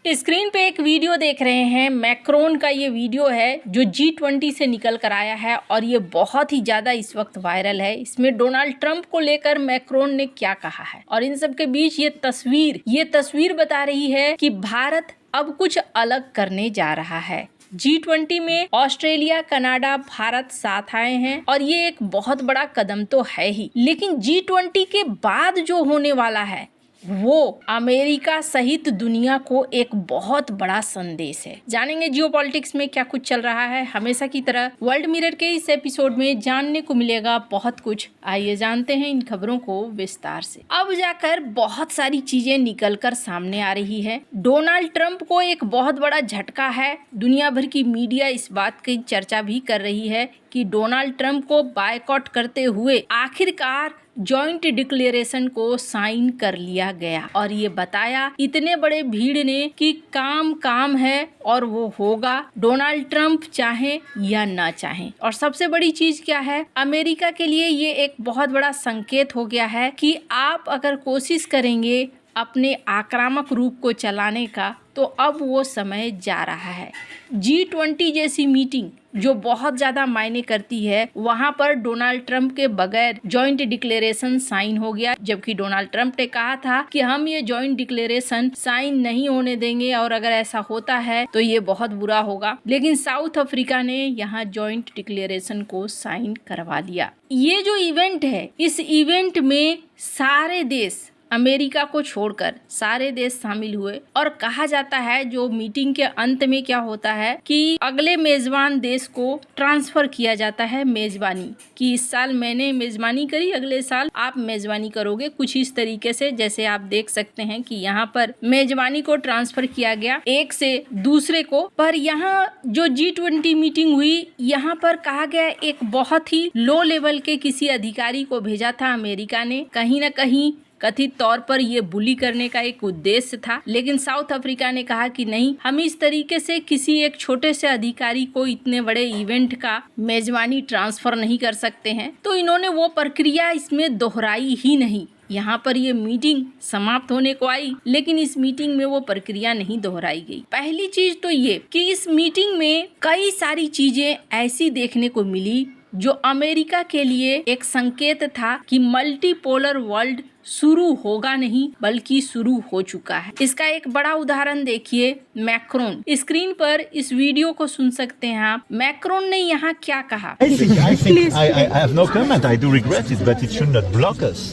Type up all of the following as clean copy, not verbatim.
Screen पे एक video देख रहे हैं। मैक्रोन का ये वीडियो है जो G20 से निकल कर आया है और ये बहुत ही ज्यादा इस वक्त वायरल है। इसमें डोनाल्ड ट्रंप को लेकर मैक्रोन ने क्या कहा है और इन सब के बीच ये तस्वीर बता रही है कि भारत अब कुछ अलग करने जा रहा है। G20 में ऑस्ट्रेलिया, कनाडा, भारत साथ आए हैं और ये एक बहुत बड़ा कदम तो है ही, लेकिन G20 के बाद जो होने वाला है वो अमेरिका सहित दुनिया को एक बहुत बड़ा संदेश है। जानेंगे जियोपॉलिटिक्स में क्या कुछ चल रहा है। हमेशा की तरह वर्ल्ड मिरर के इस एपिसोड में जानने को मिलेगा बहुत कुछ। आइए जानते हैं इन खबरों को विस्तार से। अब जाकर बहुत सारी चीजें निकल कर सामने आ रही है। डोनाल्ड ट्रंप को एक बहुत बड़ा झटका है। दुनिया भर की मीडिया इस बात की चर्चा भी कर रही है कि डोनाल्ड ट्रंप को बायकॉट करते हुए आखिरकार जॉइंट डिक्लेरेशन को साइन कर लिया गया और ये बताया इतने बड़े भीड़ ने कि काम है और वो होगा, डोनाल्ड ट्रंप चाहे या ना चाहे। और सबसे बड़ी चीज क्या है, अमेरिका के लिए ये एक बहुत बड़ा संकेत हो गया है कि आप अगर कोशिश करेंगे अपने आक्रामक रूप को चलाने का तो अब वो समय जा रहा है। G20 जैसी मीटिंग जो बहुत ज्यादा मायने करती है, वहां पर डोनाल्ड ट्रंप के बगैर जॉइंट डिक्लेरेशन साइन हो गया, जबकि डोनाल्ड ट्रंप ने कहा था कि हम ये जॉइंट डिक्लेरेशन साइन नहीं होने देंगे और अगर ऐसा होता है तो ये बहुत बुरा होगा। लेकिन साउथ अफ्रीका ने यहाँ जॉइंट डिक्लेरेशन को साइन करवा लिया। ये जो इवेंट है, इस इवेंट में सारे देश, अमेरिका को छोड़कर सारे देश शामिल हुए और कहा जाता है जो मीटिंग के अंत में क्या होता है कि अगले मेजबान देश को ट्रांसफर किया जाता है मेजबानी, कि इस साल मैंने मेजबानी करी, अगले साल आप मेजबानी करोगे। कुछ इस तरीके से जैसे आप देख सकते हैं कि यहाँ पर मेजबानी को ट्रांसफर किया गया एक से दूसरे को। पर यहाँ जो G20 मीटिंग हुई, यहाँ पर कहा गया एक बहुत ही लो लेवल के किसी अधिकारी को भेजा था अमेरिका ने। कहीं ना कहीं कथित तौर पर ये बुली करने का एक उद्देश्य था, लेकिन साउथ अफ्रीका ने कहा कि नहीं, हम इस तरीके से किसी एक छोटे से अधिकारी को इतने बड़े इवेंट का मेजबानी ट्रांसफर नहीं कर सकते हैं। तो इन्होंने वो प्रक्रिया इसमें दोहराई ही नहीं। यहाँ पर ये मीटिंग समाप्त होने को आई, लेकिन इस मीटिंग में वो प्रक्रिया नहीं दोहराई गई। पहली चीज तो ये कि इस मीटिंग में कई सारी चीजें ऐसी देखने को मिली जो अमेरिका के लिए एक संकेत था कि मल्टीपोलर वर्ल्ड शुरू होगा नहीं बल्कि शुरू हो चुका है। इसका एक बड़ा उदाहरण देखिए, मैक्रोन। स्क्रीन पर इस वीडियो को सुन सकते हैं आप। मैक्रोन ने यहाँ क्या कहा? I have no comment. I do regret it, but it should not block us.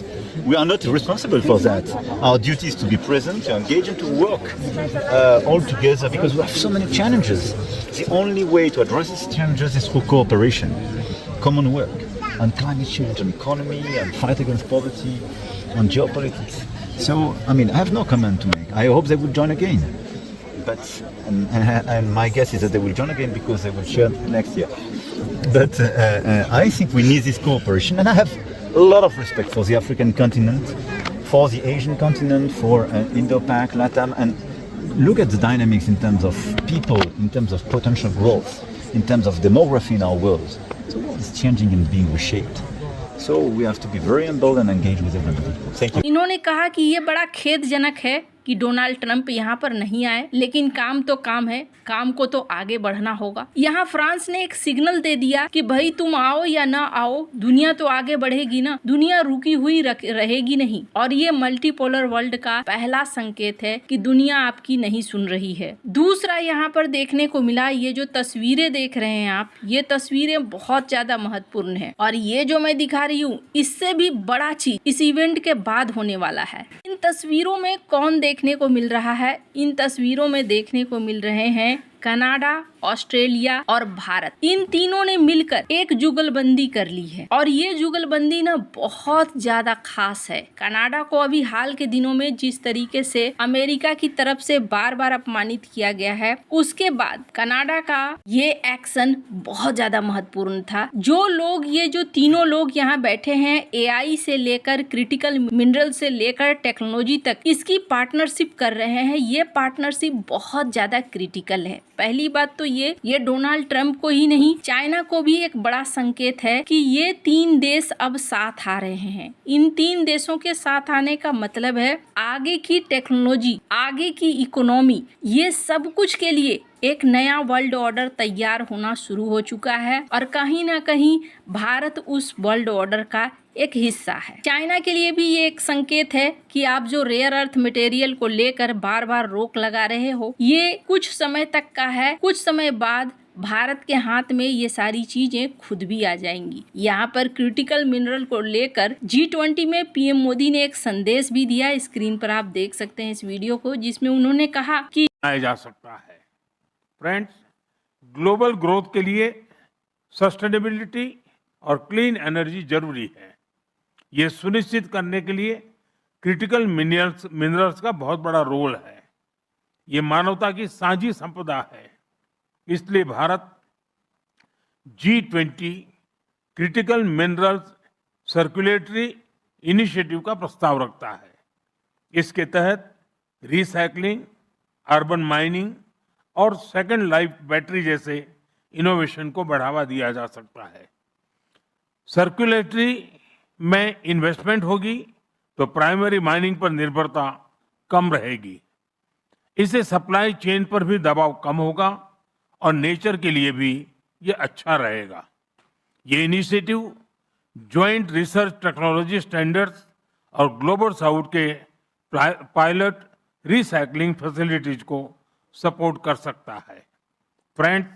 We are not responsible for that. Our duty is to be present, to engage, and to work all together because we have so many challenges. The only way to address these challenges is through cooperation, common work on climate change, on economy, on fight against poverty, on geopolitics. So, I mean, I have no comment to make. I hope they will join again. But, and my guess is that they will join again because they will share next year. But I think we need this cooperation, and I have a lot of respect for the African continent, for the Asian continent, for Indo-Pac, LATAM, and look at the dynamics in terms of people, in terms of potential growth, in terms of demography in our world. The world is changing and being reshaped. So we have to be very humble and engage with everybody. Thank you. इन्होंने कहा कि ये बड़ा खेदजनक है कि Donald Trump यहाँ पर नहीं आए, लेकिन काम तो काम है, काम को तो आगे बढ़ना होगा। यहाँ फ्रांस ने एक सिग्नल दे दिया कि भाई तुम आओ या ना आओ, दुनिया तो आगे बढ़ेगी ना, दुनिया रुकी हुई रहेगी नहीं। और ये मल्टीपोलर वर्ल्ड का पहला संकेत है कि दुनिया आपकी नहीं सुन रही है। दूसरा यहाँ पर देखने को मिला, ये जो तस्वीरें देख रहे हैं आप, ये तस्वीरें बहुत ज्यादा महत्वपूर्ण है और ये जो मैं दिखा रही हूँ इससे भी बड़ा चीज इस इवेंट के बाद होने वाला है। इन तस्वीरों में कौन देखने को मिल रहा है? इन तस्वीरों में देखने को मिल रहे हैं कनाडा, ऑस्ट्रेलिया और भारत। इन तीनों ने मिलकर एक जुगलबंदी कर ली है और ये जुगलबंदी ना बहुत ज्यादा खास है। कनाडा को अभी हाल के दिनों में जिस तरीके से अमेरिका की तरफ से बार बार अपमानित किया गया है, उसके बाद कनाडा का ये एक्शन बहुत ज्यादा महत्वपूर्ण था। जो लोग, ये जो तीनों लोग यहाँ बैठे हैं, AI से लेकर क्रिटिकल मिनरल से लेकर टेक्नोलॉजी तक इसकी पार्टनरशिप कर रहे हैं। ये पार्टनरशिप बहुत ज्यादा क्रिटिकल है। पहली बात तो ये डोनाल्ड ट्रंप को ही नहीं, चाइना को भी एक बड़ा संकेत है कि ये 3 देश अब साथ आ रहे हैं। इन 3 देशों के साथ आने का मतलब है आगे की टेक्नोलॉजी, आगे की इकोनॉमी, ये सब कुछ के लिए एक नया वर्ल्ड ऑर्डर तैयार होना शुरू हो चुका है और कहीं ना कहीं भारत उस वर्ल्ड ऑर्डर का एक हिस्सा है। चाइना के लिए भी ये एक संकेत है कि आप जो रेयर अर्थ मटेरियल को लेकर बार बार रोक लगा रहे हो, ये कुछ समय तक का है, कुछ समय बाद भारत के हाथ में ये सारी चीजें खुद भी आ जाएंगी। यहाँ पर क्रिटिकल मिनरल को लेकर G20 में पीएम मोदी ने एक संदेश भी दिया। स्क्रीन पर आप देख सकते हैं इस वीडियो को, जिसमें उन्होंने कहा कि जा सकता है। फ्रेंड्स, ग्लोबल ग्रोथ के लिए सस्टेनेबिलिटी और क्लीन एनर्जी जरूरी है। ये सुनिश्चित करने के लिए क्रिटिकल मिनरल्स का बहुत बड़ा रोल है। ये मानवता की साझी संपदा है। इसलिए Bharat G20 critical minerals circulatory initiative का प्रस्ताव रखता है। इसके तहत रिसाइकलिंग, अर्बन माइनिंग और सेकंड लाइफ बैटरी जैसे इनोवेशन को बढ़ावा दिया जा सकता है। सर्कुलेटरी में इन्वेस्टमेंट होगी तो प्राइमरी माइनिंग पर निर्भरता कम रहेगी। इससे सप्लाई चेन पर भी दबाव कम होगा और नेचर के लिए भी ये अच्छा रहेगा। ये initiative joint research technology standards और ग्लोबल साउथ के पायलट रिसाइकलिंग फैसिलिटीज को सपोर्ट कर सकता है। फ्रेंड्स,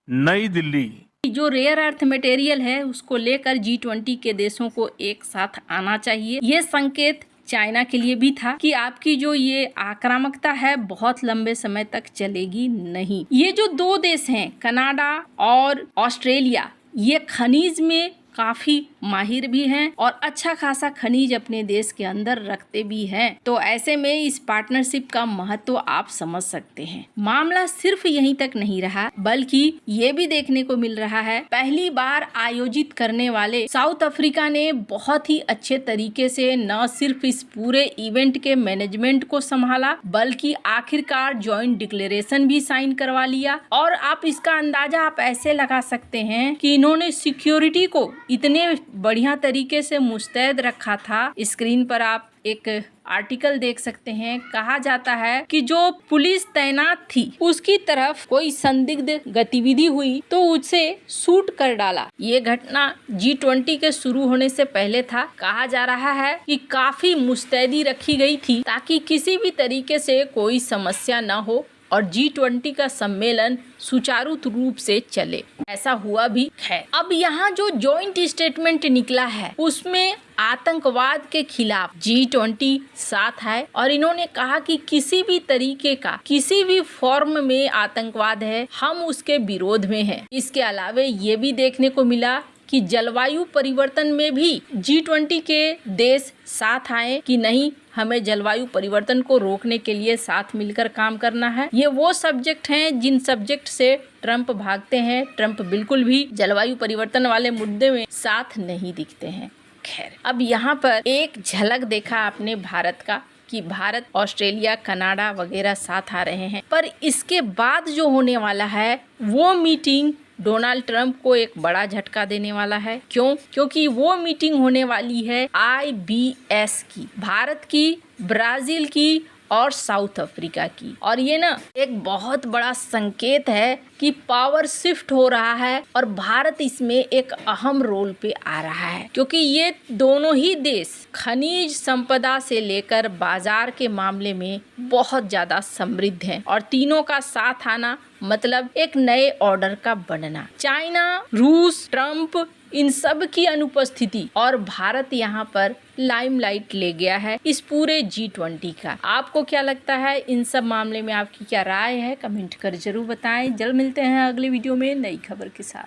नई दिल्ली जो रेयर अर्थ मटेरियल है उसको लेकर G20 के देशों को एक साथ आना चाहिए। ये संकेत चाइना के लिए भी था कि आपकी जो ये आक्रामकता है बहुत लंबे समय तक चलेगी नहीं। ये जो 2 देश हैं, कनाडा और ऑस्ट्रेलिया, ये खनिज में काफी माहिर भी हैं और अच्छा खासा खनिज अपने देश के अंदर रखते भी हैं। तो ऐसे में इस पार्टनरशिप का महत्व आप समझ सकते हैं। मामला सिर्फ यहीं तक नहीं रहा, बल्कि ये भी देखने को मिल रहा है पहली बार आयोजित करने वाले साउथ अफ्रीका ने बहुत ही अच्छे तरीके से न सिर्फ इस पूरे इवेंट के मैनेजमेंट को संभाला, बल्कि आखिरकार जॉइंट डिक्लेरेशन भी साइन करवा लिया। और आप इसका अंदाजा आप ऐसे लगा सकते हैं कि इन्होंने सिक्योरिटी को इतने बढ़िया तरीके से मुस्तैद रखा था। स्क्रीन पर आप एक आर्टिकल देख सकते हैं। कहा जाता है कि जो पुलिस तैनात थी उसकी तरफ कोई संदिग्ध गतिविधि हुई तो उसे शूट कर डाला। ये घटना G20 के शुरू होने से पहले था। कहा जा रहा है कि काफी मुस्तैदी रखी गई थी ताकि किसी भी तरीके से कोई समस्या न हो और G20 का सम्मेलन सुचारू रूप से चले। ऐसा हुआ भी है। अब यहाँ जो जॉइंट स्टेटमेंट निकला है उसमें आतंकवाद के खिलाफ G20 साथ है और इन्होंने कहा कि किसी भी तरीके का, किसी भी फॉर्म में आतंकवाद है, हम उसके विरोध में हैं। इसके अलावे ये भी देखने को मिला कि जलवायु परिवर्तन में भी G20 के देश साथ आए कि नहीं, हमें जलवायु परिवर्तन को रोकने के लिए साथ मिलकर काम करना है। ये वो सब्जेक्ट हैं जिन सब्जेक्ट से ट्रंप भागते हैं। ट्रंप बिल्कुल भी जलवायु परिवर्तन वाले मुद्दे में साथ नहीं दिखते हैं। खैर, अब यहाँ पर एक झलक देखा आपने भारत का कि भारत, ऑस्ट्रेलिया, कनाडा वगैरह साथ आ रहे हैं, पर इसके बाद जो होने वाला है वो मीटिंग डोनाल्ड ट्रंप को एक बड़ा झटका देने वाला है। क्यों? क्योंकि वो मीटिंग होने वाली है IBS की, भारत की, ब्राजील की और साउथ अफ्रीका की। और ये ना एक बहुत बड़ा संकेत है कि पावर शिफ्ट हो रहा है और भारत इसमें एक अहम रोल पे आ रहा है, क्योंकि ये दोनों ही देश खनिज संपदा से लेकर बाजार के मामले में बहुत ज्यादा समृद्ध हैं और तीनों का साथ आना मतलब एक नए ऑर्डर का बनना। चाइना, रूस, ट्रंप, इन सब की अनुपस्थिति और भारत यहाँ पर लाइमलाइट ले गया है इस पूरे G20 का। आपको क्या लगता है? इन सब मामले में आपकी क्या राय है? कमेंट कर जरूर बताएं। जल्द मिलते हैं अगले वीडियो में नई खबर के साथ।